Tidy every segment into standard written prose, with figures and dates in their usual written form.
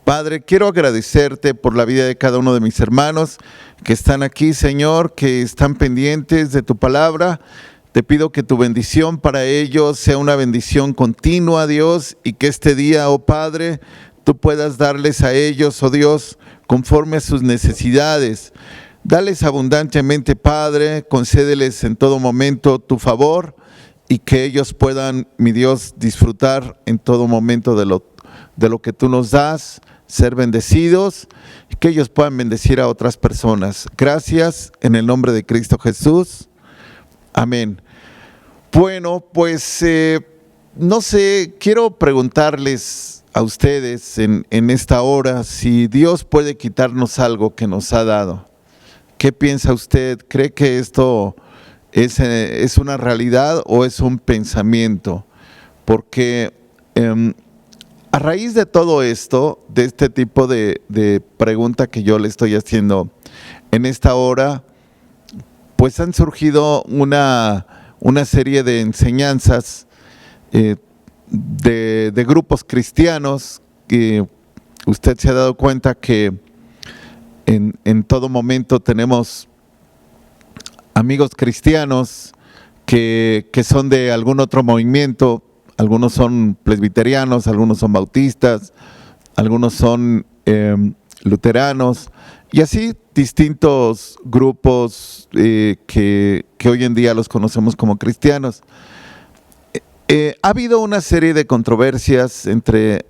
Padre, quiero agradecerte por la vida de cada uno de mis hermanos que están aquí, Señor, que están pendientes de tu palabra. Te pido que tu bendición para ellos sea una bendición continua, Dios, y que este día, oh Padre, tú puedas darles a ellos, oh Dios, conforme a sus necesidades. Dales abundantemente, Padre, concédeles en todo momento tu favor y que ellos puedan, mi Dios, disfrutar en todo momento de lo que tú nos das, ser bendecidos y que ellos puedan bendecir a otras personas. Gracias en el nombre de Cristo Jesús. Amén. Bueno, pues no sé, quiero preguntarles a ustedes en esta hora si Dios puede quitarnos algo que nos ha dado. ¿Qué piensa usted? ¿Cree que esto es una realidad o es un pensamiento? Porque a raíz de todo esto, de este tipo de pregunta que yo le estoy haciendo en esta hora, pues han surgido una serie de enseñanzas de grupos cristianos que usted se ha dado cuenta que en todo momento tenemos amigos cristianos que son de algún otro movimiento. Algunos son presbiterianos, algunos son bautistas, algunos son luteranos y así distintos grupos que hoy en día los conocemos como cristianos. Ha habido una serie de controversias entre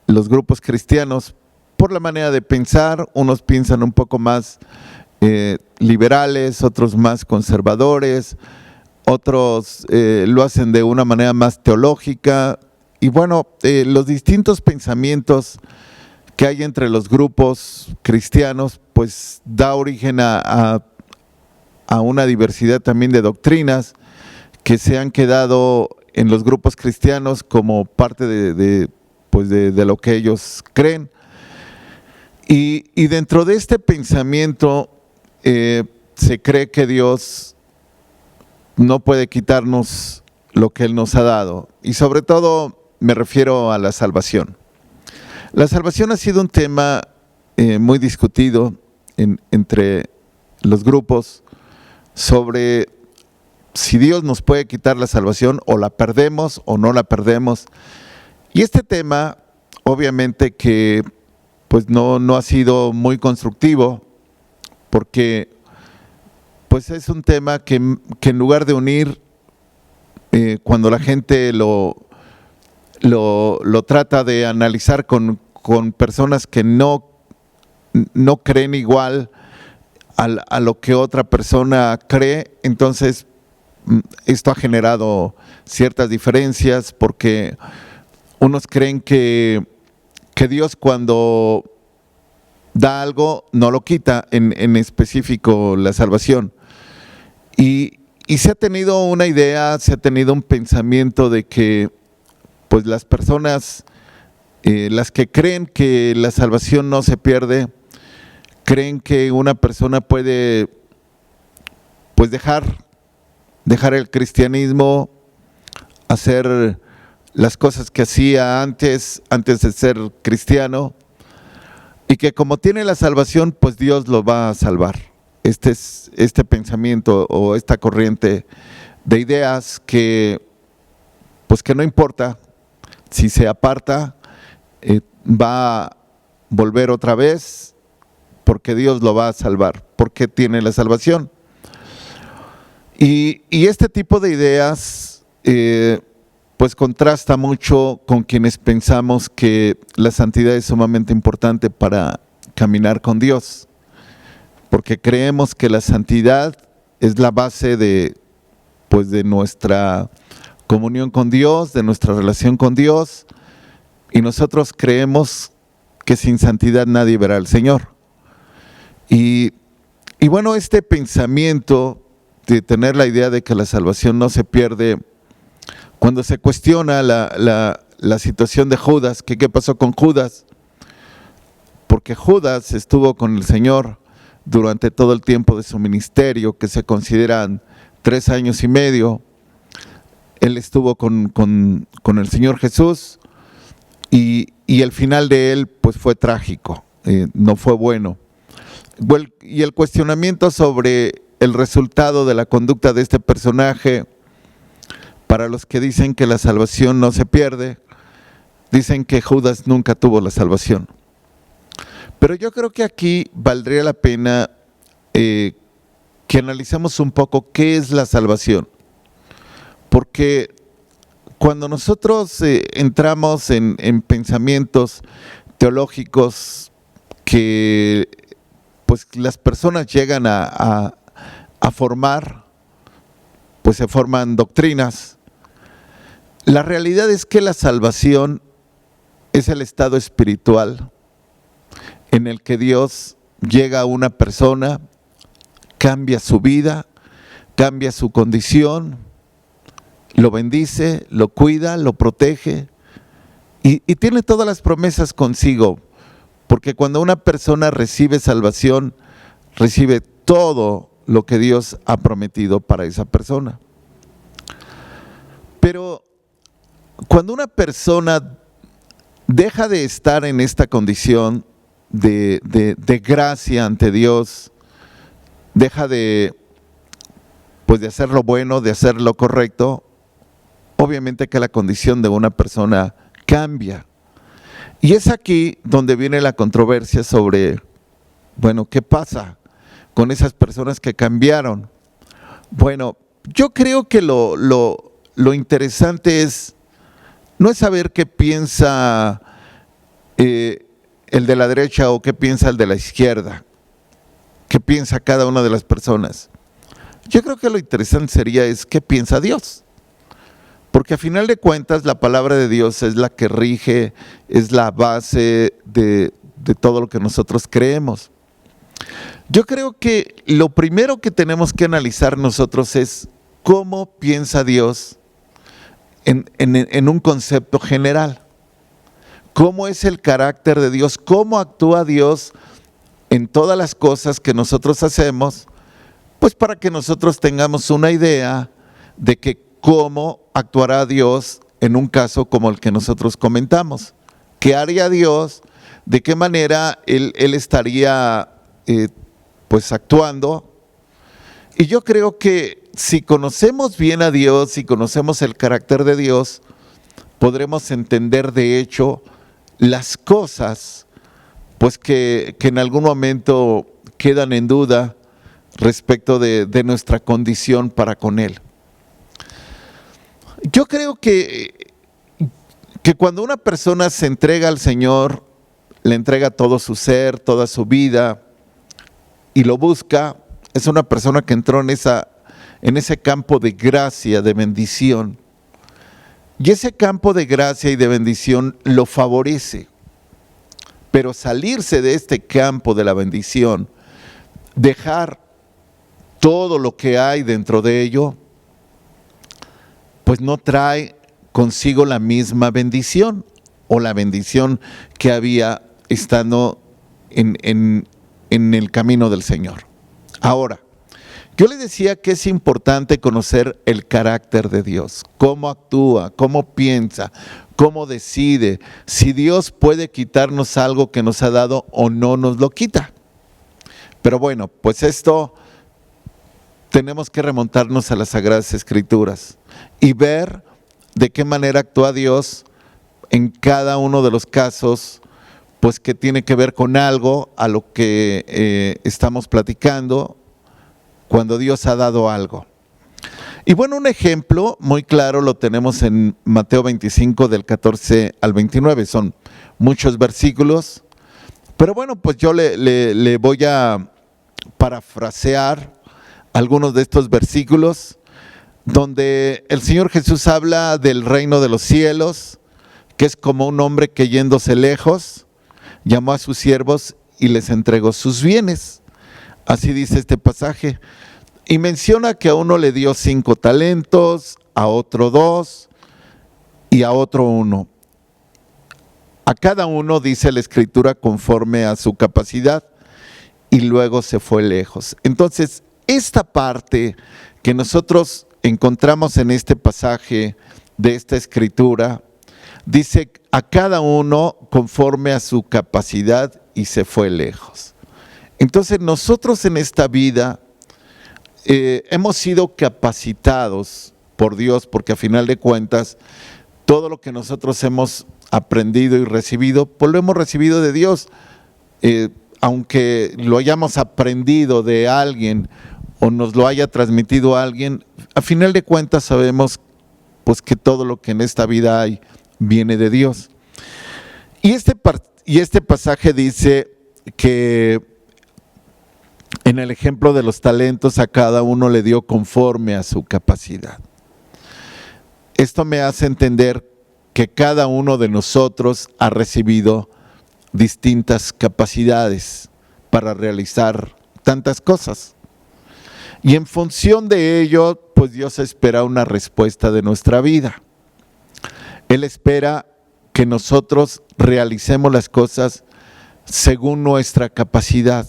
los grupos cristianos por la manera de pensar. Unos piensan un poco más liberales, otros más conservadores, otros lo hacen de una manera más teológica. Y bueno, los distintos pensamientos que hay entre los grupos cristianos, pues da origen a una diversidad también de doctrinas que se han quedado en los grupos cristianos como parte de lo que ellos creen. Y dentro de este pensamiento se cree que Dios no puede quitarnos lo que Él nos ha dado. Y sobre todo me refiero a la salvación. La salvación ha sido un tema muy discutido entre los grupos sobre si Dios nos puede quitar la salvación o la perdemos o no la perdemos. Y este tema, obviamente que pues no ha sido muy constructivo porque pues es un tema que en lugar de unir, cuando la gente lo trata de analizar con personas que no creen igual a lo que otra persona cree, entonces esto ha generado ciertas diferencias porque unos creen que Dios cuando da algo no lo quita, en específico la salvación. Y se ha tenido una idea, se ha tenido un pensamiento de que pues las personas, las que creen que la salvación no se pierde, creen que una persona puede pues dejar el cristianismo, hacer las cosas que hacía antes de ser cristiano, y que como tiene la salvación, pues Dios lo va a salvar. Este pensamiento o esta corriente de ideas que pues que no importa si se aparta, va a volver otra vez porque Dios lo va a salvar, porque tiene la salvación. Y este tipo de ideas pues contrasta mucho con quienes pensamos que la santidad es sumamente importante para caminar con Dios, porque creemos que la santidad es la base de nuestra comunión con Dios, de nuestra relación con Dios, y nosotros creemos que sin santidad nadie verá al Señor. Y bueno, este pensamiento de tener la idea de que la salvación no se pierde, cuando se cuestiona la situación de Judas, que qué pasó con Judas, porque Judas estuvo con el Señor durante todo el tiempo de su ministerio, que se consideran 3 años y medio. Él estuvo con el Señor Jesús y el final de él pues fue trágico, no fue bueno. Y el cuestionamiento sobre el resultado de la conducta de este personaje, para los que dicen que la salvación no se pierde, dicen que Judas nunca tuvo la salvación. Pero yo creo que aquí valdría la pena que analicemos un poco qué es la salvación. Porque cuando nosotros entramos en pensamientos teológicos que pues las personas llegan a formar, pues se forman doctrinas. La realidad es que la salvación es el estado espiritual en el que Dios llega a una persona, cambia su vida, cambia su condición, lo bendice, lo cuida, lo protege y tiene todas las promesas consigo, porque cuando una persona recibe salvación, recibe todo lo que Dios ha prometido para esa persona. Pero cuando una persona deja de estar en esta condición de gracia ante Dios, deja de hacer lo bueno, de hacer lo correcto, obviamente que la condición de una persona cambia. Y es aquí donde viene la controversia sobre, bueno, ¿qué pasa con esas personas que cambiaron? Bueno, yo creo que lo interesante no es saber qué piensa el de la derecha o qué piensa el de la izquierda, qué piensa cada una de las personas. Yo creo que lo interesante sería qué piensa Dios. Porque a final de cuentas la palabra de Dios es la que rige, es la base de todo lo que nosotros creemos. Yo creo que lo primero que tenemos que analizar nosotros es cómo piensa Dios en un concepto general. ¿Cómo es el carácter de Dios? ¿Cómo actúa Dios en todas las cosas que nosotros hacemos? Pues para que nosotros tengamos una idea de que cómo actuará Dios en un caso como el que nosotros comentamos. ¿Qué haría Dios? ¿De qué manera Él estaría pues actuando? Y yo creo que si conocemos bien a Dios, si conocemos el carácter de Dios, podremos entender de hecho las cosas pues que en algún momento quedan en duda respecto de nuestra condición para con Él. Yo creo que cuando una persona se entrega al Señor, le entrega todo su ser, toda su vida y lo busca, es una persona que entró en ese campo de gracia, de bendición. Y ese campo de gracia y de bendición lo favorece. Pero salirse de este campo de la bendición, dejar todo lo que hay dentro de ello, pues no trae consigo la misma bendición o la bendición que había estando en el camino del Señor. Ahora, yo le decía que es importante conocer el carácter de Dios, cómo actúa, cómo piensa, cómo decide, si Dios puede quitarnos algo que nos ha dado o no nos lo quita. Pero bueno, pues esto tenemos que remontarnos a las Sagradas Escrituras y ver de qué manera actúa Dios en cada uno de los casos, pues que tiene que ver con algo a lo que estamos platicando, cuando Dios ha dado algo. Y bueno, un ejemplo muy claro lo tenemos en Mateo 25 del 14 al 29, son muchos versículos, pero bueno, pues yo le voy a parafrasear algunos de estos versículos donde el Señor Jesús habla del reino de los cielos, que es como un hombre que yéndose lejos, llamó a sus siervos y les entregó sus bienes. Así dice este pasaje. Y menciona que a uno le dio 5 talentos, a otro 2 y a otro 1. A cada uno, dice la Escritura, conforme a su capacidad, y luego se fue lejos. Entonces, esta parte que nosotros encontramos en este pasaje de esta Escritura, dice a cada uno conforme a su capacidad y se fue lejos. Entonces nosotros en esta vida hemos sido capacitados por Dios, porque a final de cuentas todo lo que nosotros hemos aprendido y recibido, pues lo hemos recibido de Dios. Aunque lo hayamos aprendido de alguien o nos lo haya transmitido alguien, a final de cuentas sabemos pues que todo lo que en esta vida hay viene de Dios. Y este pasaje dice que en el ejemplo de los talentos a cada uno le dio conforme a su capacidad. Esto me hace entender que cada uno de nosotros ha recibido distintas capacidades para realizar tantas cosas. Y en función de ello, pues Dios espera una respuesta de nuestra vida. Él espera que nosotros realicemos las cosas según nuestra capacidad.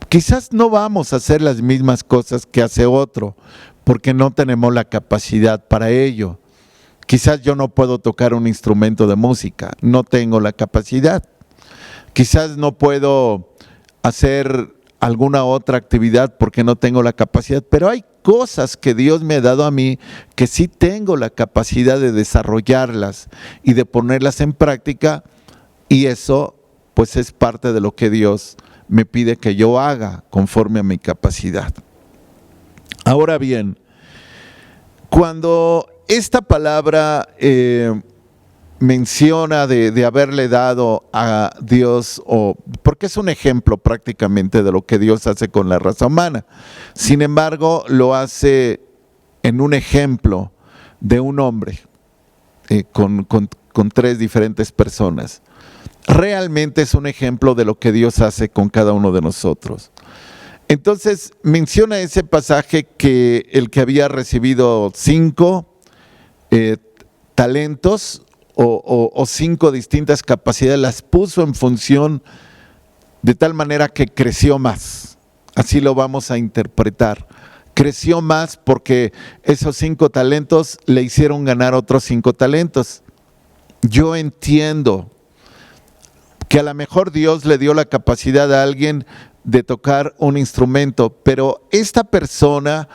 Quizás no vamos a hacer las mismas cosas que hace otro, porque no tenemos la capacidad para ello. Quizás yo no puedo tocar un instrumento de música, no tengo la capacidad. Quizás no puedo hacer alguna otra actividad porque no tengo la capacidad, pero hay cosas que Dios me ha dado a mí que sí tengo la capacidad de desarrollarlas y de ponerlas en práctica, y eso pues es parte de lo que Dios me pide que yo haga conforme a mi capacidad. Ahora bien, cuando esta palabra menciona de haberle dado a Dios, porque es un ejemplo prácticamente de lo que Dios hace con la raza humana. Sin embargo, lo hace en un ejemplo de un hombre con tres diferentes personas. Realmente es un ejemplo de lo que Dios hace con cada uno de nosotros. Entonces menciona ese pasaje que el que había recibido 5 talentos o 5 distintas capacidades, las puso en función de tal manera que creció más. Así lo vamos a interpretar. Creció más porque esos 5 talentos le hicieron ganar otros 5 talentos. Yo entiendo que a lo mejor Dios le dio la capacidad a alguien de tocar un instrumento, pero esta persona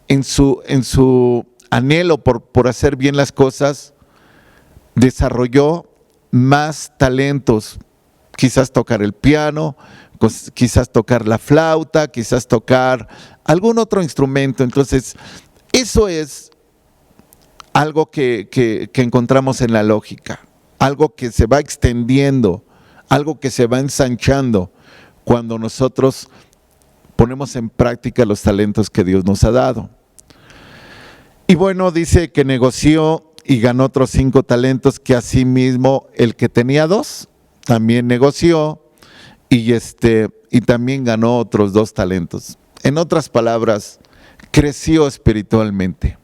en su anhelo por hacer bien las cosas, desarrolló más talentos, quizás tocar el piano, quizás tocar la flauta, quizás tocar algún otro instrumento. Entonces, eso es algo que encontramos en la lógica, algo que se va extendiendo, algo que se va ensanchando cuando nosotros ponemos en práctica los talentos que Dios nos ha dado. Y bueno, dice que negoció y ganó otros 5 talentos, que asimismo el que tenía 2 también negoció y también ganó otros 2 talentos. En otras palabras, creció espiritualmente.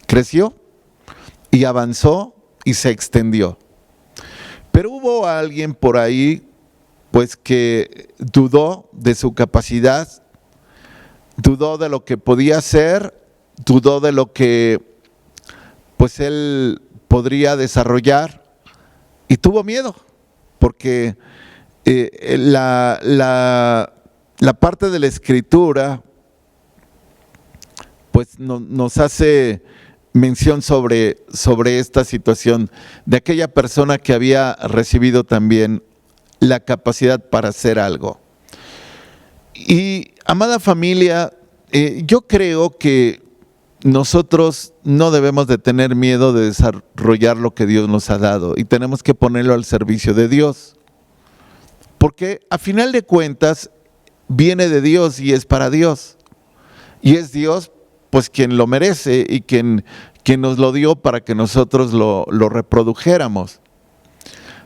Creció y avanzó y se extendió. Pero hubo alguien por ahí pues que dudó de su capacidad, dudó de lo que podía hacer, dudó de lo que pues él podría desarrollar y tuvo miedo, porque la parte de la Escritura pues nos hace mención sobre esta situación de aquella persona que había recibido también la capacidad para hacer algo. Y amada familia, yo creo que nosotros no debemos de tener miedo de desarrollar lo que Dios nos ha dado y tenemos que ponerlo al servicio de Dios, porque a final de cuentas viene de Dios y es para Dios, y es Dios pues quien lo merece y quien nos lo dio para que nosotros lo reprodujéramos.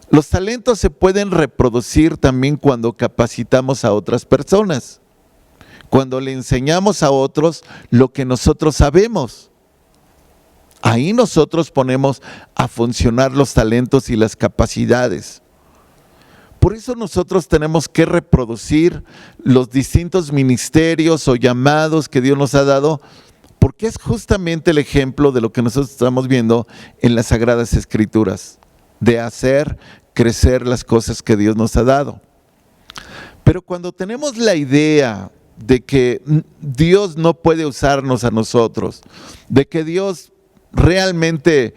Los talentos se pueden reproducir también cuando capacitamos a otras personas, cuando le enseñamos a otros lo que nosotros sabemos. Ahí nosotros ponemos a funcionar los talentos y las capacidades. Por eso nosotros tenemos que reproducir los distintos ministerios o llamados que Dios nos ha dado, porque es justamente el ejemplo de lo que nosotros estamos viendo en las Sagradas Escrituras, de hacer crecer las cosas que Dios nos ha dado. Pero cuando tenemos la idea de que Dios no puede usarnos a nosotros, de que Dios realmente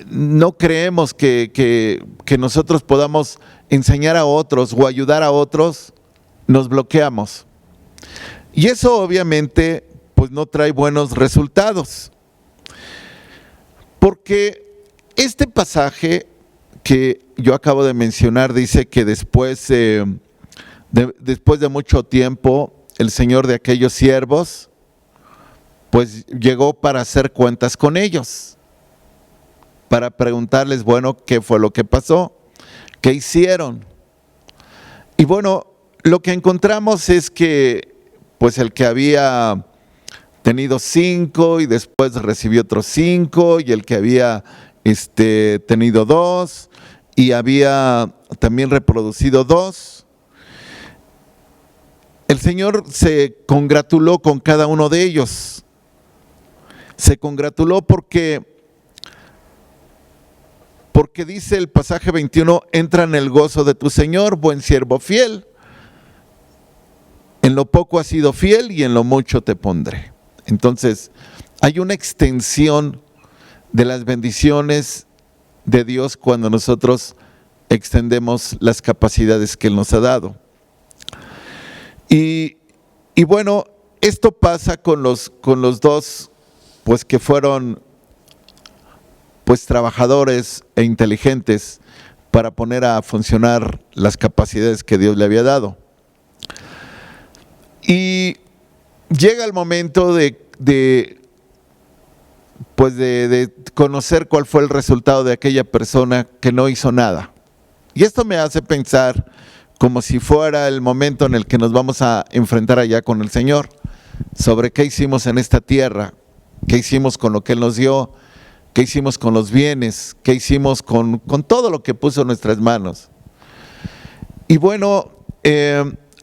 no creemos que nosotros podamos enseñar a otros o ayudar a otros, nos bloqueamos. Y eso obviamente pues no trae buenos resultados. Porque este pasaje que yo acabo de mencionar dice que después de mucho tiempo el Señor de aquellos siervos pues llegó para hacer cuentas con ellos, para preguntarles, bueno, ¿qué fue lo que pasó? ¿Qué hicieron? Y bueno, lo que encontramos es que pues el que había tenido 5 y después recibió otros 5, y el que había tenido 2 y había también reproducido 2, el Señor se congratuló con cada uno de ellos. Se congratuló porque dice el pasaje 21, entra en el gozo de tu Señor, buen siervo fiel. En lo poco has sido fiel y en lo mucho te pondré. Entonces, hay una extensión de las bendiciones de Dios cuando nosotros extendemos las capacidades que Él nos ha dado. Y bueno, esto pasa con los dos, pues que fueron pues trabajadores e inteligentes para poner a funcionar las capacidades que Dios le había dado. Y llega el momento de conocer cuál fue el resultado de aquella persona que no hizo nada. Y esto me hace pensar como si fuera el momento en el que nos vamos a enfrentar allá con el Señor, sobre qué hicimos en esta tierra, qué hicimos con lo que Él nos dio, qué hicimos con los bienes, qué hicimos con todo lo que puso en nuestras manos. Y bueno,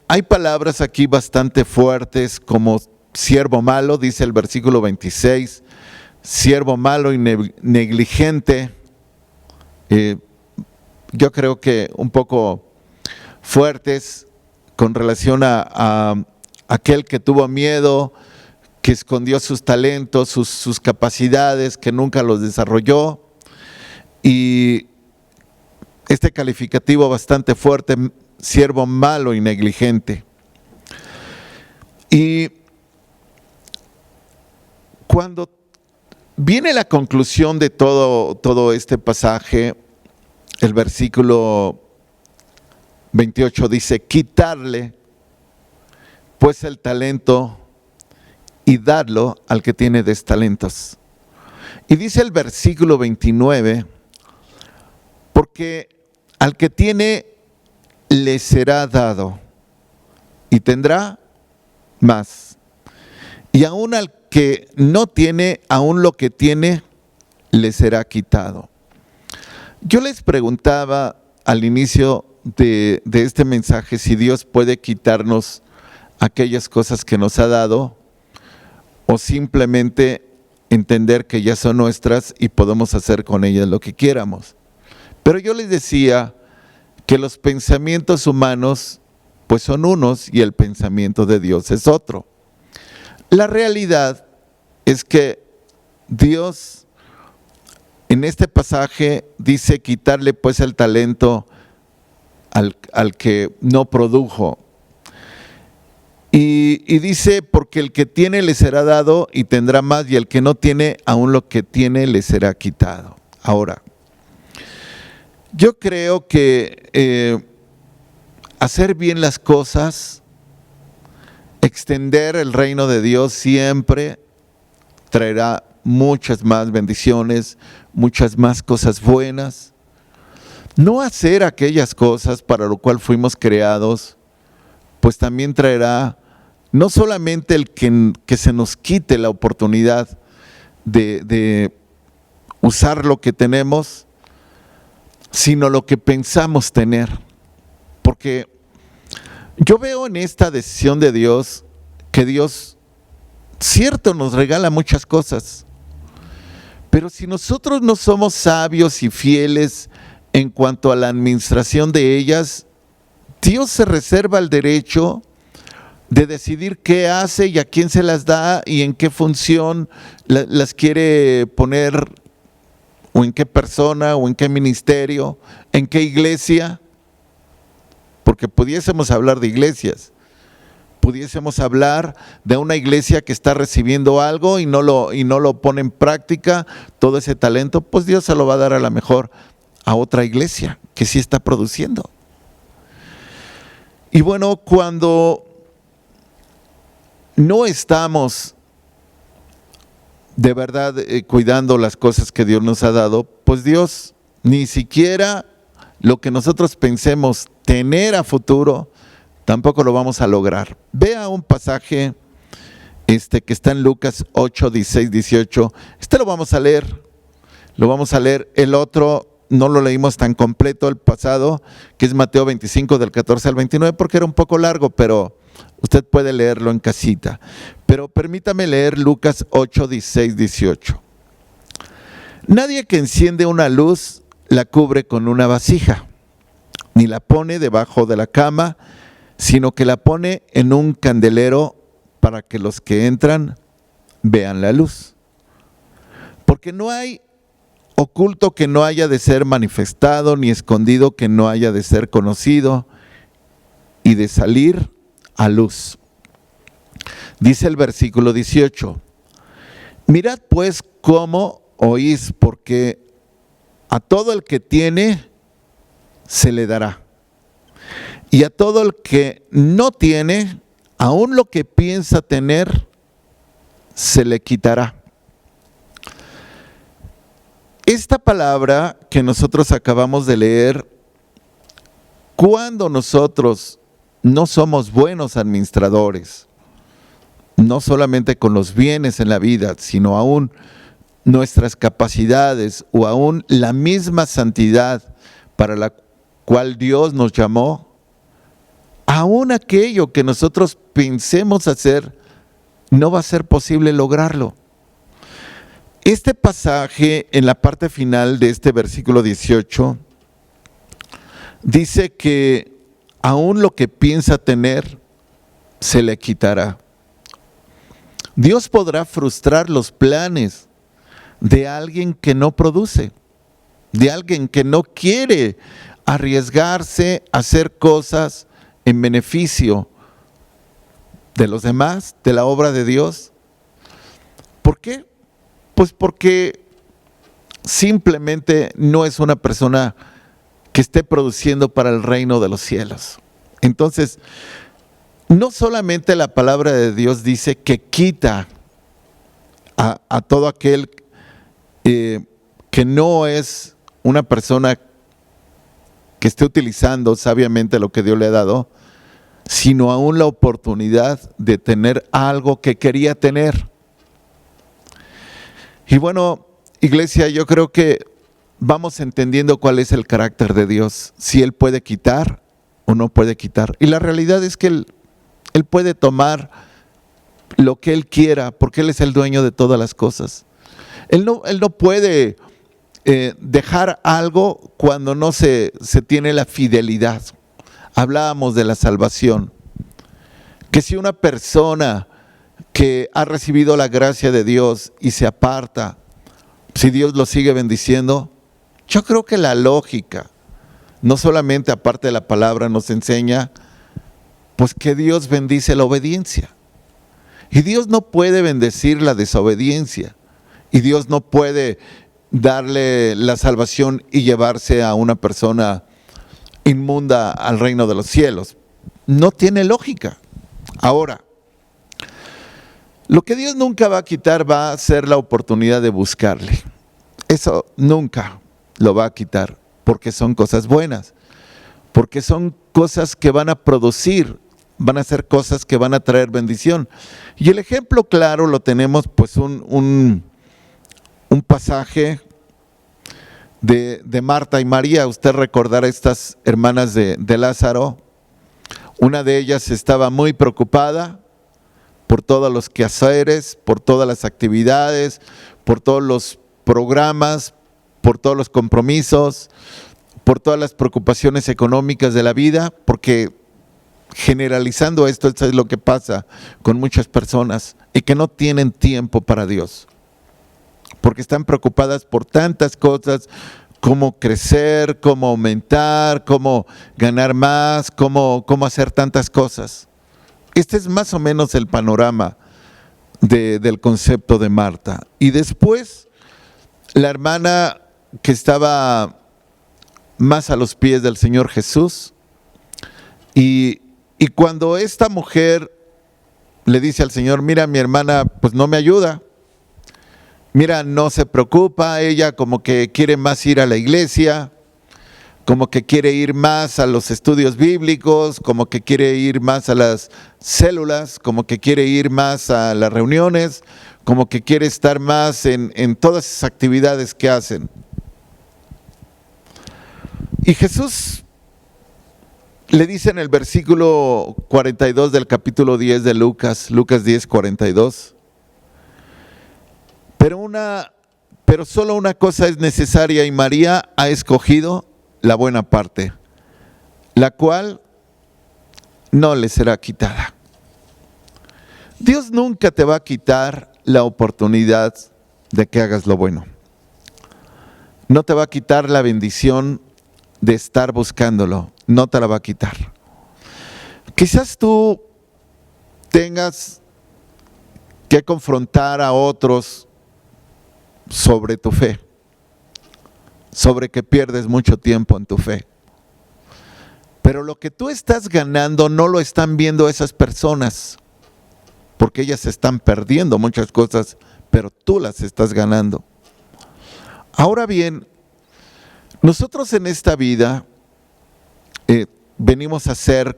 hay palabras aquí bastante fuertes como siervo malo, dice el versículo 26, siervo malo y negligente. Yo creo que un poco fuertes con relación a aquel que tuvo miedo, que escondió sus talentos, sus capacidades, que nunca los desarrolló. Y este calificativo bastante fuerte, siervo malo y negligente. Y cuando viene la conclusión de todo este pasaje, el versículo 28 dice, quitarle pues el talento y darlo al que tiene destalentos. Y dice el versículo 29, porque al que tiene le será dado y tendrá más. Y aún al que no tiene, aún lo que tiene le será quitado. Yo les preguntaba al inicio de este mensaje si Dios puede quitarnos aquellas cosas que nos ha dado o simplemente entender que ya son nuestras y podemos hacer con ellas lo que quieramos. Pero yo les decía que los pensamientos humanos pues son unos y el pensamiento de Dios es otro. La realidad es que Dios en este pasaje dice quitarle pues el talento al que no produjo. Y dice, porque el que tiene le será dado y tendrá más, y el que no tiene, aún lo que tiene le será quitado. Ahora, yo creo que hacer bien las cosas, extender el reino de Dios siempre traerá muchas más bendiciones, muchas más cosas buenas. No hacer aquellas cosas para lo cual fuimos creados, pues también traerá no solamente el que se nos quite la oportunidad de usar lo que tenemos, sino lo que pensamos tener. Porque yo veo en esta decisión de Dios que Dios cierto, nos regala muchas cosas, pero si nosotros no somos sabios y fieles en cuanto a la administración de ellas, Dios se reserva el derecho de decidir qué hace y a quién se las da y en qué función las quiere poner, o en qué persona, o en qué ministerio, en qué iglesia, porque pudiésemos hablar de iglesias, pudiésemos hablar de una iglesia que está recibiendo algo y no lo pone en práctica, todo ese talento, pues Dios se lo va a dar a lo mejor a otra iglesia que sí está produciendo. Y bueno, cuando no estamos de verdad cuidando las cosas que Dios nos ha dado, pues Dios ni siquiera lo que nosotros pensemos tener a futuro, tampoco lo vamos a lograr. Vea un pasaje que está en Lucas 8, 16, 18. Lo vamos a leer. El otro no lo leímos tan completo, el pasado, que es Mateo 25 del 14 al 29, porque era un poco largo, pero usted puede leerlo en casita. Pero permítame leer Lucas 8, 16, 18. Nadie que enciende una luz la cubre con una vasija, ni la pone debajo de la cama, sino que la pone en un candelero para que los que entran vean la luz. Porque no hay oculto que no haya de ser manifestado, ni escondido que no haya de ser conocido y de salir a luz. Dice el versículo 18: mirad pues cómo oís, porque a todo el que tiene se le dará, y a todo el que no tiene, aun lo que piensa tener, se le quitará. Esta palabra que nosotros acabamos de leer, cuando nosotros no somos buenos administradores, no solamente con los bienes en la vida, sino aún nuestras capacidades o aún la misma santidad para la cual Dios nos llamó, aún aquello que nosotros pensemos hacer, no va a ser posible lograrlo. Este pasaje, en la parte final de este versículo 18, dice que aún lo que piensa tener, se le quitará. Dios podrá frustrar los planes de alguien que no produce, de alguien que no quiere arriesgarse a hacer cosas en beneficio de los demás, de la obra de Dios. ¿Por qué? Pues porque simplemente no es una persona que esté produciendo para el reino de los cielos. Entonces, no solamente la palabra de Dios dice que quita a todo aquel que no es una persona que esté utilizando sabiamente lo que Dios le ha dado, sino aún la oportunidad de tener algo que quería tener. Y bueno, iglesia, yo creo que vamos entendiendo cuál es el carácter de Dios, si Él puede quitar o no puede quitar. Y la realidad es que Él puede tomar lo que Él quiera, porque Él es el dueño de todas las cosas. Él no puede dejar algo cuando no se tiene la fidelidad. Hablábamos de la salvación, que si una persona que ha recibido la gracia de Dios y se aparta, si Dios lo sigue bendiciendo, yo creo que la lógica, no solamente aparte de la palabra, nos enseña pues que Dios bendice la obediencia. Y Dios no puede bendecir la desobediencia. Y Dios no puede darle la salvación y llevarse a una persona inmunda al reino de los cielos. No tiene lógica. Ahora, lo que Dios nunca va a quitar va a ser la oportunidad de buscarle. Eso nunca lo va a quitar, porque son cosas buenas, porque son cosas que van a producir, van a ser cosas que van a traer bendición. Y el ejemplo claro lo tenemos pues un pasaje de Marta y María. Usted recordará estas hermanas de Lázaro. Una de ellas estaba muy preocupada por todos los quehaceres, por todas las actividades, por todos los programas, por todos los compromisos, por todas las preocupaciones económicas de la vida, porque generalizando esto es lo que pasa con muchas personas y que no tienen tiempo para Dios, porque están preocupadas por tantas cosas, cómo crecer, cómo aumentar, cómo ganar más, cómo hacer tantas cosas. Este es más o menos el panorama del concepto de Marta. Y después, la hermana que estaba más a los pies del Señor Jesús, y cuando esta mujer le dice al Señor, mira, mi hermana pues no me ayuda, mira, no se preocupa, ella como que quiere más ir a la iglesia, como que quiere ir más a los estudios bíblicos, como que quiere ir más a las células, como que quiere ir más a las reuniones, como que quiere estar más en todas esas actividades que hacen. Y Jesús le dice en el versículo 42 del capítulo 10 de Lucas 10, 42, pero solo una cosa es necesaria y María ha escogido la buena parte, la cual no le será quitada. Dios nunca te va a quitar la oportunidad de que hagas lo bueno. No te va a quitar la bendición de estar buscándolo, no te la va a quitar. Quizás tú tengas que confrontar a otros sobre tu fe, sobre que pierdes mucho tiempo en tu fe. Pero lo que tú estás ganando no lo están viendo esas personas, porque ellas están perdiendo muchas cosas, pero tú las estás ganando. Ahora bien, nosotros en esta vida venimos a ser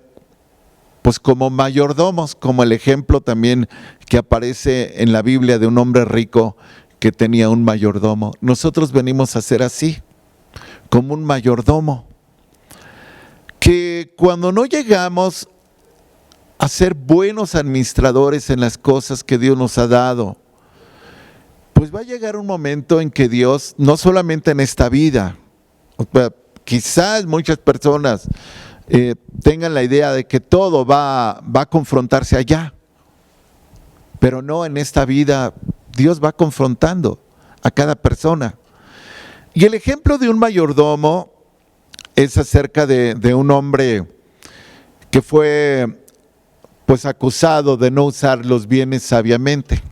pues como mayordomos, como el ejemplo también que aparece en la Biblia de un hombre rico que tenía un mayordomo. Nosotros venimos a ser así, como un mayordomo, que cuando no llegamos a ser buenos administradores en las cosas que Dios nos ha dado, pues va a llegar un momento en que Dios, no solamente en esta vida, quizás muchas personas tengan la idea de que todo va a confrontarse allá, pero no, en esta vida Dios va confrontando a cada persona. Y el ejemplo de un mayordomo es acerca de un hombre que fue pues acusado de no usar los bienes sabiamente.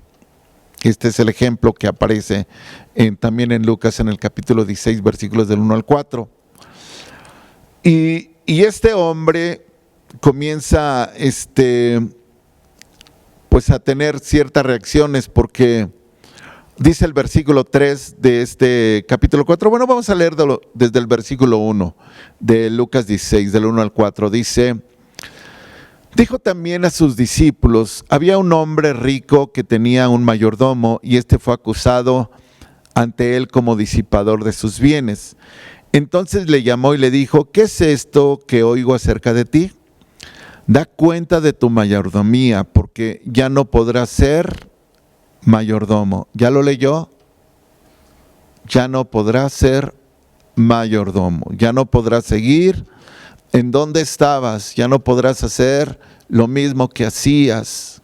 Este es el ejemplo que aparece también en Lucas en el capítulo 16, versículos del 1 al 4. Y este hombre comienza pues a tener ciertas reacciones porque dice el versículo 3 de este capítulo 4. Bueno, vamos a leerlo desde el versículo 1 de Lucas 16, del 1 al 4. Dice: dijo también a sus discípulos, había un hombre rico que tenía un mayordomo y este fue acusado ante él como disipador de sus bienes. Entonces le llamó y le dijo, ¿qué es esto que oigo acerca de ti? Da cuenta de tu mayordomía, porque ya no podrás ser mayordomo. ¿Ya lo leyó? Ya no podrás ser mayordomo, ya no podrás seguir en donde estabas, ya no podrás hacer lo mismo que hacías.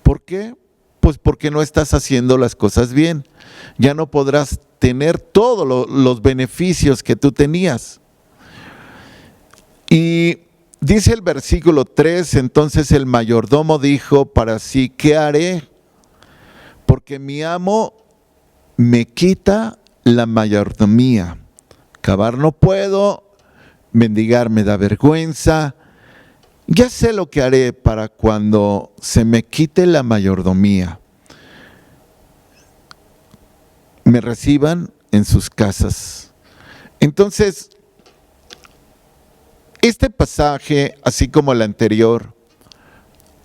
¿Por qué? Pues porque no estás haciendo las cosas bien. Ya no podrás tener todos los beneficios que tú tenías. Y dice el versículo 3, entonces el mayordomo dijo para sí, ¿qué haré? Porque mi amo me quita la mayordomía. Cavar no puedo, mendigar me da vergüenza. Ya sé lo que haré para cuando se me quite la mayordomía, me reciban en sus casas. Entonces, este pasaje, así como el anterior,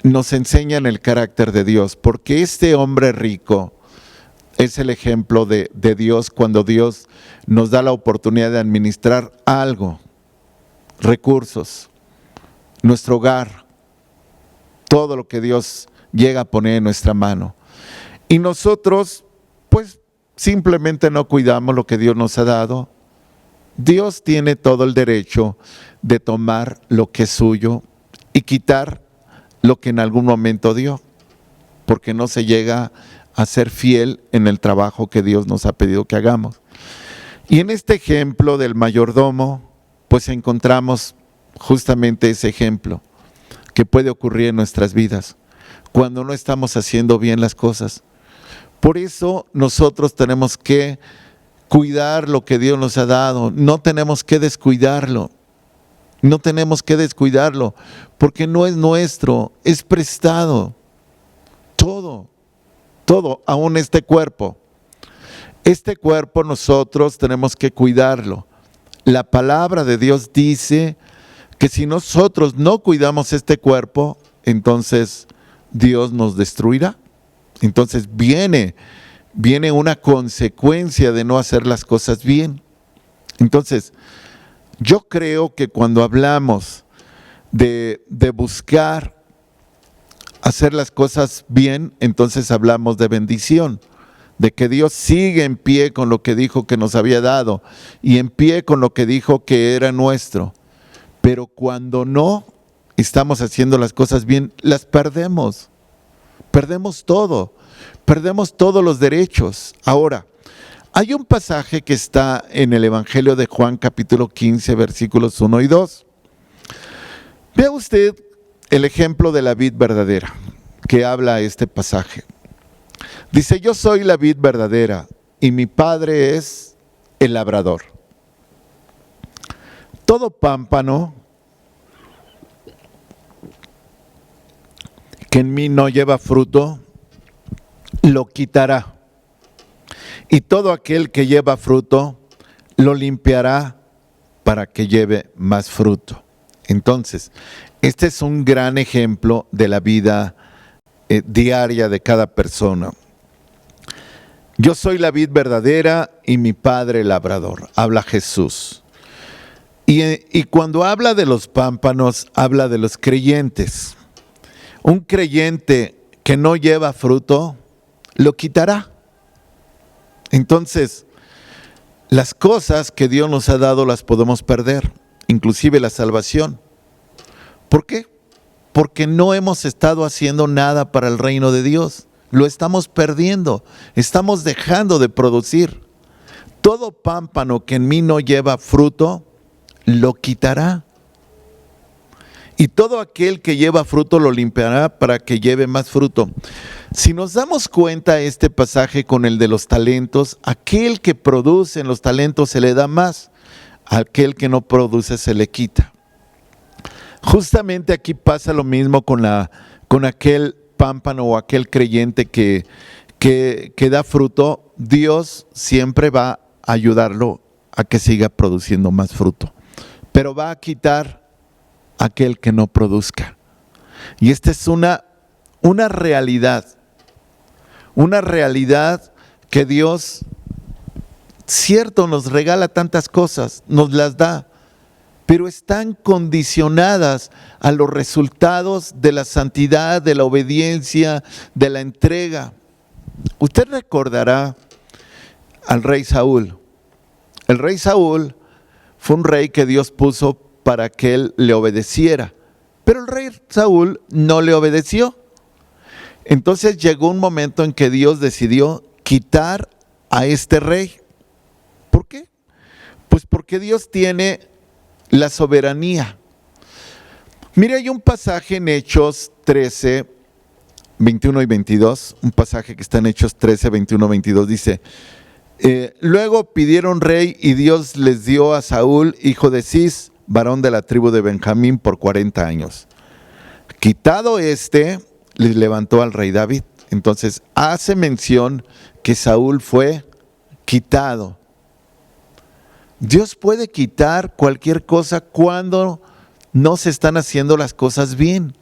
nos enseñan el carácter de Dios, porque este hombre rico es el ejemplo de Dios cuando Dios nos da la oportunidad de administrar algo, recursos, nuestro hogar, todo lo que Dios llega a poner en nuestra mano. Y nosotros, pues, simplemente no cuidamos lo que Dios nos ha dado. Dios tiene todo el derecho de tomar lo que es suyo y quitar lo que en algún momento dio, porque no se llega a ser fiel en el trabajo que Dios nos ha pedido que hagamos. Y en este ejemplo del mayordomo, pues encontramos justamente ese ejemplo que puede ocurrir en nuestras vidas cuando no estamos haciendo bien las cosas. Por eso nosotros tenemos que cuidar lo que Dios nos ha dado, no tenemos que descuidarlo. No tenemos que descuidarlo, porque no es nuestro, es prestado. Todo, aún este cuerpo. Este cuerpo nosotros tenemos que cuidarlo. La palabra de Dios dice que si nosotros no cuidamos este cuerpo, entonces Dios nos destruirá. Entonces viene una consecuencia de no hacer las cosas bien. Entonces, yo creo que cuando hablamos de buscar hacer las cosas bien, entonces hablamos de bendición, de que Dios sigue en pie con lo que dijo que nos había dado y en pie con lo que dijo que era nuestro. Pero cuando no estamos haciendo las cosas bien, las perdemos. Perdemos todo, perdemos todos los derechos. Ahora, hay un pasaje que está en el Evangelio de Juan, capítulo 15, versículos 1 y 2. Vea usted el ejemplo de la vid verdadera que habla este pasaje. Dice, yo soy la vid verdadera y mi Padre es el labrador. Todo pámpano que en mí no lleva fruto, lo quitará. Y todo aquel que lleva fruto, lo limpiará para que lleve más fruto. Entonces, este es un gran ejemplo de la vida diaria de cada persona. Yo soy la vid verdadera y mi Padre el labrador, habla Jesús. Y cuando habla de los pámpanos, habla de los creyentes. Un creyente que no lleva fruto, lo quitará. Entonces, las cosas que Dios nos ha dado las podemos perder, inclusive la salvación. ¿Por qué? Porque no hemos estado haciendo nada para el reino de Dios. Lo estamos perdiendo, estamos dejando de producir. Todo pámpano que en mí no lleva fruto, lo quitará. Y todo aquel que lleva fruto lo limpiará para que lleve más fruto. Si nos damos cuenta este pasaje con el de los talentos, aquel que produce en los talentos se le da más, aquel que no produce se le quita. Justamente aquí pasa lo mismo con aquel pámpano o aquel creyente que da fruto. Dios siempre va a ayudarlo a que siga produciendo más fruto, pero va a quitar aquel que no produzca. Y esta es una realidad que Dios, cierto, nos regala tantas cosas, nos las da, pero están condicionadas a los resultados de la santidad, de la obediencia, de la entrega. Usted recordará al rey Saúl. El rey Saúl fue un rey que Dios puso para que él le obedeciera, pero el rey Saúl no le obedeció. Entonces llegó un momento en que Dios decidió quitar a este rey. ¿Por qué? Pues porque Dios tiene la soberanía. Mire, hay un pasaje en Hechos 13, 21 y 22, un pasaje que está en Hechos 13, 21, 22, dice, luego pidieron rey y Dios les dio a Saúl, hijo de Cis, varón de la tribu de Benjamín, por 40 años. Quitado les levantó al rey David. Entonces hace mención que Saúl fue quitado. Dios puede quitar cualquier cosa cuando no se están haciendo las cosas bien.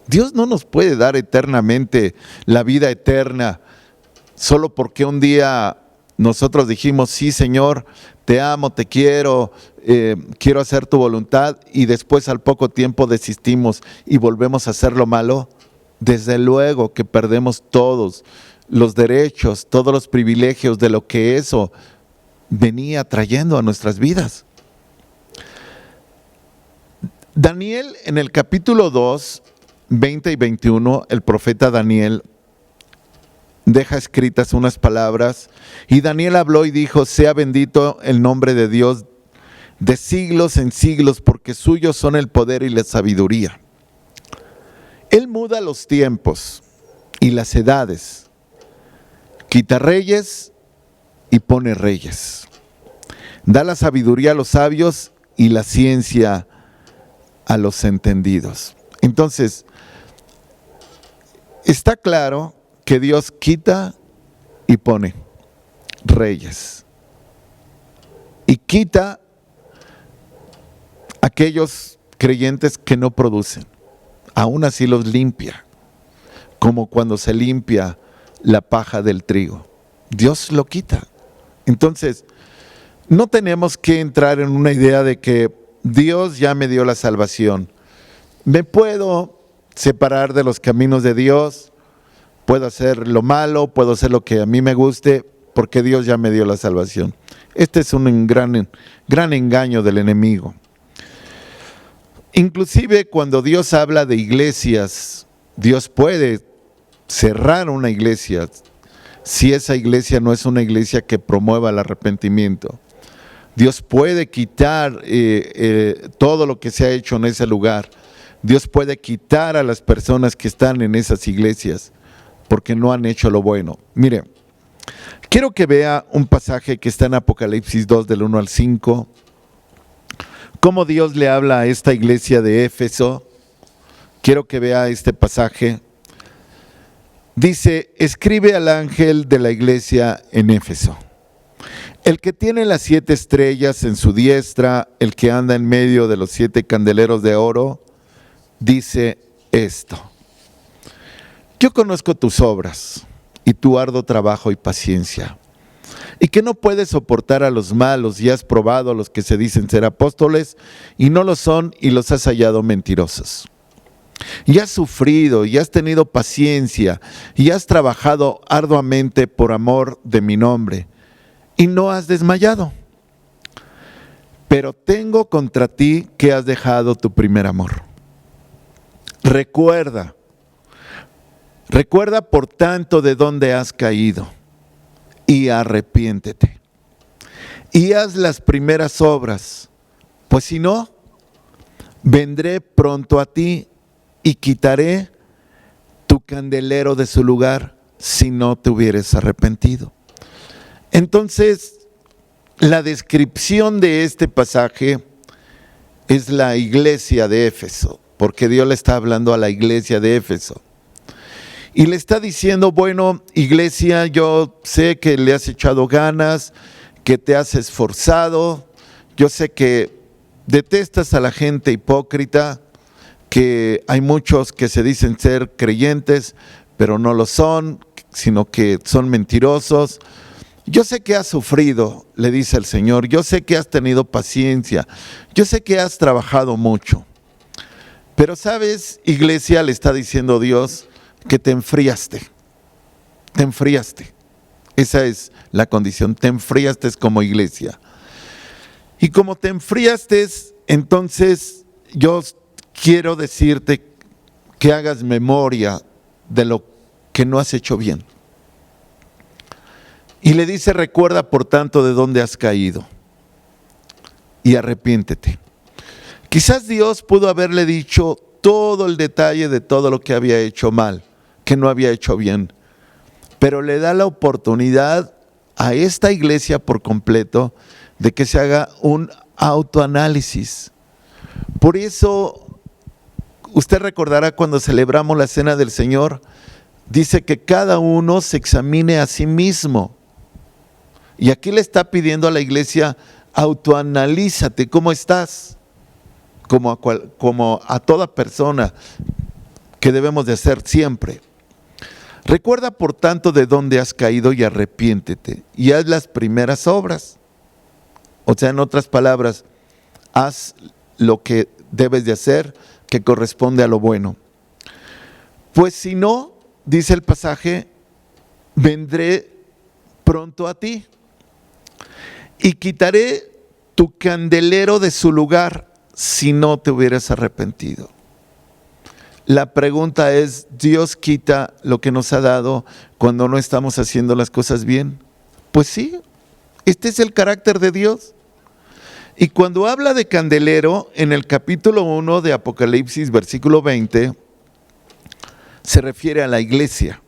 Dios no nos puede dar eternamente la vida eterna solo porque un día nosotros dijimos, sí Señor, te amo, te quiero, quiero hacer tu voluntad, y después al poco tiempo desistimos y volvemos a hacer lo malo. desde luego que perdemos todos los derechos, todos los privilegios de lo que eso venía trayendo a nuestras vidas. Daniel, en el capítulo 2, 20 y 21, el profeta Daniel deja escritas unas palabras, y Daniel habló y dijo: sea bendito el nombre de Dios de siglos en siglos, porque suyos son el poder y la sabiduría. Él muda los tiempos y las edades, quita reyes y pone reyes, da la sabiduría a los sabios y la ciencia a los entendidos. Entonces, está claro que Dios quita y pone reyes, y quita aquellos creyentes que no producen, aún así los limpia, como cuando se limpia la paja del trigo. Dios lo quita. Entonces, no tenemos que entrar en una idea de que Dios ya me dio la salvación. Me puedo separar de los caminos de Dios, puedo hacer lo malo, puedo hacer lo que a mí me guste, porque Dios ya me dio la salvación. Este es un gran engaño del enemigo. Inclusive cuando Dios habla de iglesias, Dios puede cerrar una iglesia si esa iglesia no es una iglesia que promueva el arrepentimiento. Dios puede quitar todo lo que se ha hecho en ese lugar. Dios puede quitar a las personas que están en esas iglesias porque no han hecho lo bueno. Mire, quiero que vea un pasaje que está en Apocalipsis 2 del 1 al 5. Cómo Dios le habla a esta iglesia de Éfeso. Quiero que vea este pasaje. Dice: escribe al ángel de la iglesia en Éfeso, el que tiene las 7 estrellas en su diestra, el que anda en medio de los 7 candeleros de oro, dice esto: yo conozco tus obras y tu arduo trabajo y paciencia, y que no puedes soportar a los malos, y has probado a los que se dicen ser apóstoles y no lo son, y los has hallado mentirosos. Y has sufrido y has tenido paciencia y has trabajado arduamente por amor de mi nombre y no has desmayado. Pero tengo contra ti que has dejado tu primer amor. Recuerda por tanto de dónde has caído y arrepiéntete y haz las primeras obras, pues si no, vendré pronto a ti y quitaré tu candelero de su lugar si no te hubieres arrepentido. Entonces, la descripción de este pasaje es la iglesia de Éfeso, porque Dios le está hablando a la iglesia de Éfeso. Y le está diciendo: bueno, iglesia, yo sé que le has echado ganas, que te has esforzado, yo sé que detestas a la gente hipócrita, que hay muchos que se dicen ser creyentes, pero no lo son, sino que son mentirosos. Yo sé que has sufrido, le dice el Señor, yo sé que has tenido paciencia, yo sé que has trabajado mucho. Pero sabes, iglesia, le está diciendo Dios, que te enfriaste. Esa es la condición, te enfriaste como iglesia. Y como te enfriaste, entonces yo quiero decirte que hagas memoria de lo que no has hecho bien. Y le dice: recuerda por tanto de dónde has caído y arrepiéntete. Quizás Dios pudo haberle dicho todo el detalle de todo lo que había hecho mal, que no había hecho bien, pero le da la oportunidad a esta iglesia por completo de que se haga un autoanálisis. Por eso, usted recordará cuando celebramos la Cena del Señor, dice que cada uno se examine a sí mismo. Y aquí le está pidiendo a la iglesia: autoanalízate, ¿cómo estás? Como a toda persona que debemos de hacer siempre. Recuerda por tanto de dónde has caído y arrepiéntete y haz las primeras obras. O sea, en otras palabras, haz lo que debes de hacer, que corresponde a lo bueno. Pues si no, dice el pasaje, vendré pronto a ti y quitaré tu candelero de su lugar si no te hubieras arrepentido. La pregunta es, ¿Dios quita lo que nos ha dado cuando no estamos haciendo las cosas bien? Pues sí, este es el carácter de Dios. Y cuando habla de candelero, en el capítulo 1 de Apocalipsis, versículo 20, se refiere a la iglesia.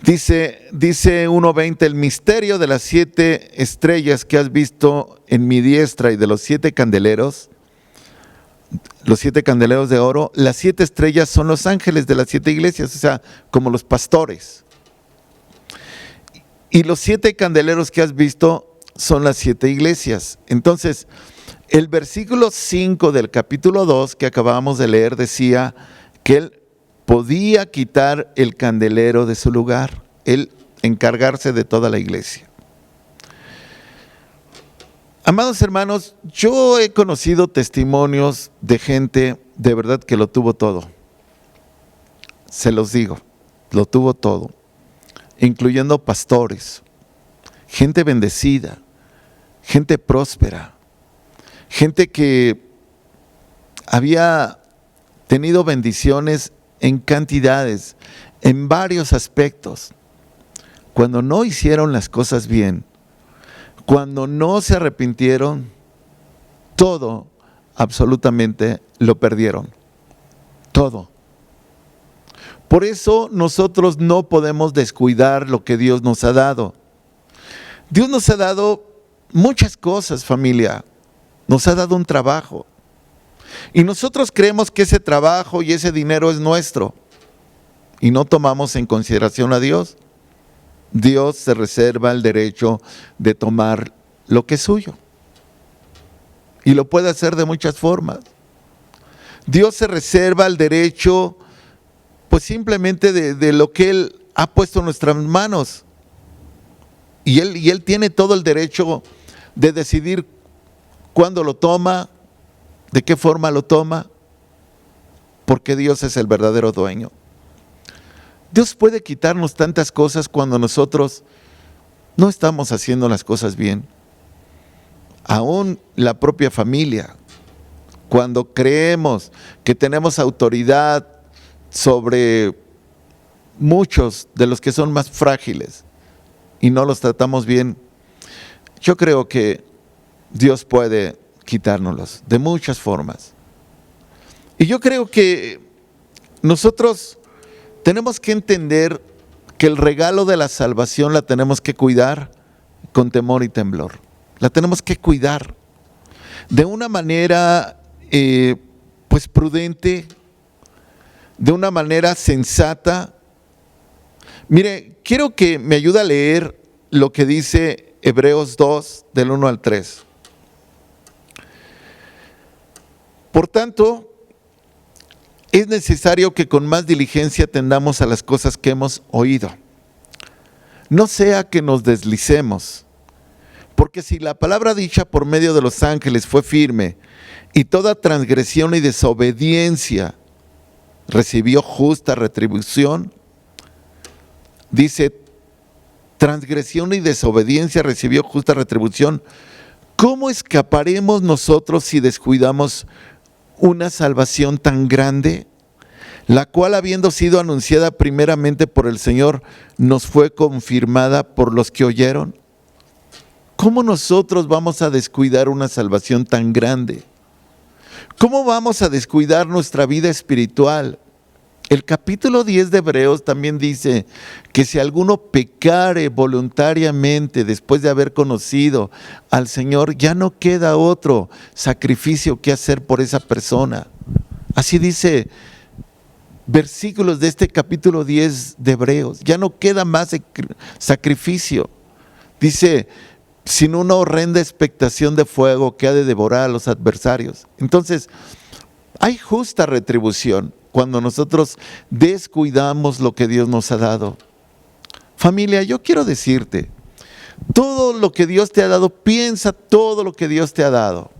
Dice 1:20, el misterio de las 7 estrellas que has visto en mi diestra y de los 7 candeleros, los 7 candeleros de oro, las 7 estrellas son los ángeles de las 7 iglesias, o sea, como los pastores. Y los 7 candeleros que has visto son las 7 iglesias. Entonces, el versículo 5 del capítulo 2 que acabamos de leer decía que él podía quitar el candelero de su lugar, él encargarse de toda la iglesia. Amados hermanos, yo he conocido testimonios de gente de verdad que lo tuvo todo. Se los digo, lo tuvo todo, incluyendo pastores, gente bendecida, gente próspera, gente que había tenido bendiciones en cantidades, en varios aspectos. Cuando no hicieron las cosas bien, cuando no se arrepintieron, todo, absolutamente, lo perdieron. Todo. Por eso nosotros no podemos descuidar lo que Dios nos ha dado. Dios nos ha dado muchas cosas, familia. Nos ha dado un trabajo. Y nosotros creemos que ese trabajo y ese dinero es nuestro. Y no tomamos en consideración a Dios. Dios se reserva el derecho de tomar lo que es suyo. Y lo puede hacer de muchas formas. Dios se reserva el derecho, pues simplemente de lo que Él ha puesto en nuestras manos. Y Él tiene todo el derecho de decidir cuándo lo toma, de qué forma lo toma, porque Dios es el verdadero dueño. Dios puede quitarnos tantas cosas cuando nosotros no estamos haciendo las cosas bien. Aún la propia familia, cuando creemos que tenemos autoridad sobre muchos de los que son más frágiles y no los tratamos bien, yo creo que Dios puede quitárnoslos de muchas formas. Y yo creo que nosotros tenemos que entender que el regalo de la salvación la tenemos que cuidar con temor y temblor. La tenemos que cuidar de una manera pues prudente, de una manera sensata. Mire, quiero que me ayude a leer lo que dice Hebreos 2, del 1 al 3. Por tanto, es necesario que con más diligencia atendamos a las cosas que hemos oído. No sea que nos deslicemos, porque si la palabra dicha por medio de los ángeles fue firme, y toda transgresión y desobediencia recibió justa retribución, dice, transgresión y desobediencia recibió justa retribución, ¿cómo escaparemos nosotros si descuidamos una salvación tan grande, la cual habiendo sido anunciada primeramente por el Señor, nos fue confirmada por los que oyeron? ¿Cómo nosotros vamos a descuidar una salvación tan grande? ¿Cómo vamos a descuidar nuestra vida espiritual? El capítulo 10 de Hebreos también dice que si alguno pecare voluntariamente después de haber conocido al Señor, ya no queda otro sacrificio que hacer por esa persona. Así dice versículos de este capítulo 10 de Hebreos. Ya no queda más sacrificio. Dice, sino una horrenda expectación de fuego que ha de devorar a los adversarios. Entonces, hay justa retribución cuando nosotros descuidamos lo que Dios nos ha dado. Familia, yo quiero decirte, todo lo que Dios te ha dado, piensa todo lo que Dios te ha dado.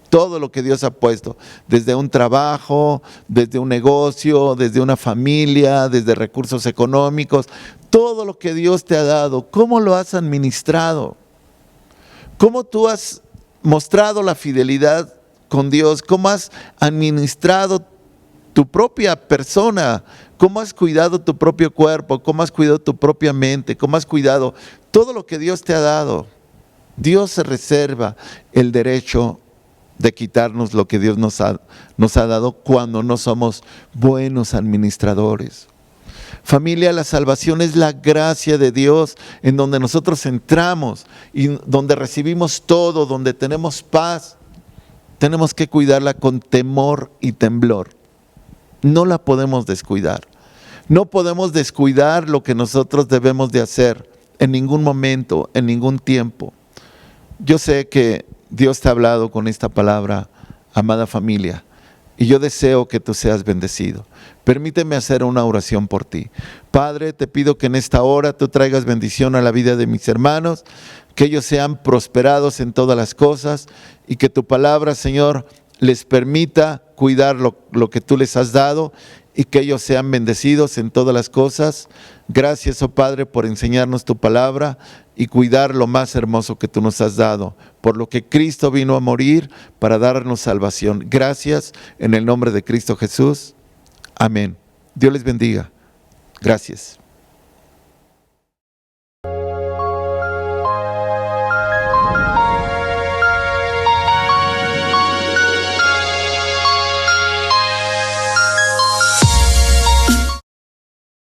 todo lo que Dios ha puesto, desde un trabajo, desde un negocio, desde una familia, desde recursos económicos, todo lo que Dios te ha dado, ¿cómo lo has administrado? ¿Cómo tú has mostrado la fidelidad con Dios? ¿Cómo has administrado tu propia persona? ¿Cómo has cuidado tu propio cuerpo? ¿Cómo has cuidado tu propia mente? ¿Cómo has cuidado todo lo que Dios te ha dado? Dios se reserva el derecho de quitarnos lo que Dios nos ha dado cuando no somos buenos administradores. Familia, la salvación es la gracia de Dios en donde nosotros entramos y donde recibimos todo, donde tenemos paz. Tenemos que cuidarla con temor y temblor. No la podemos descuidar. No podemos descuidar lo que nosotros debemos de hacer en ningún momento, en ningún tiempo. Yo sé que Dios te ha hablado con esta palabra, amada familia, y yo deseo que tú seas bendecido. Permíteme hacer una oración por ti. Padre, te pido que en esta hora tú traigas bendición a la vida de mis hermanos, que ellos sean prosperados en todas las cosas y que tu palabra, Señor, les permita cuidar lo que tú les has dado y que ellos sean bendecidos en todas las cosas. Gracias, oh Padre, por enseñarnos tu palabra y cuidar lo más hermoso que tú nos has dado, por lo que Cristo vino a morir para darnos salvación. Gracias en el nombre de Cristo Jesús. Amén. Dios les bendiga. Gracias.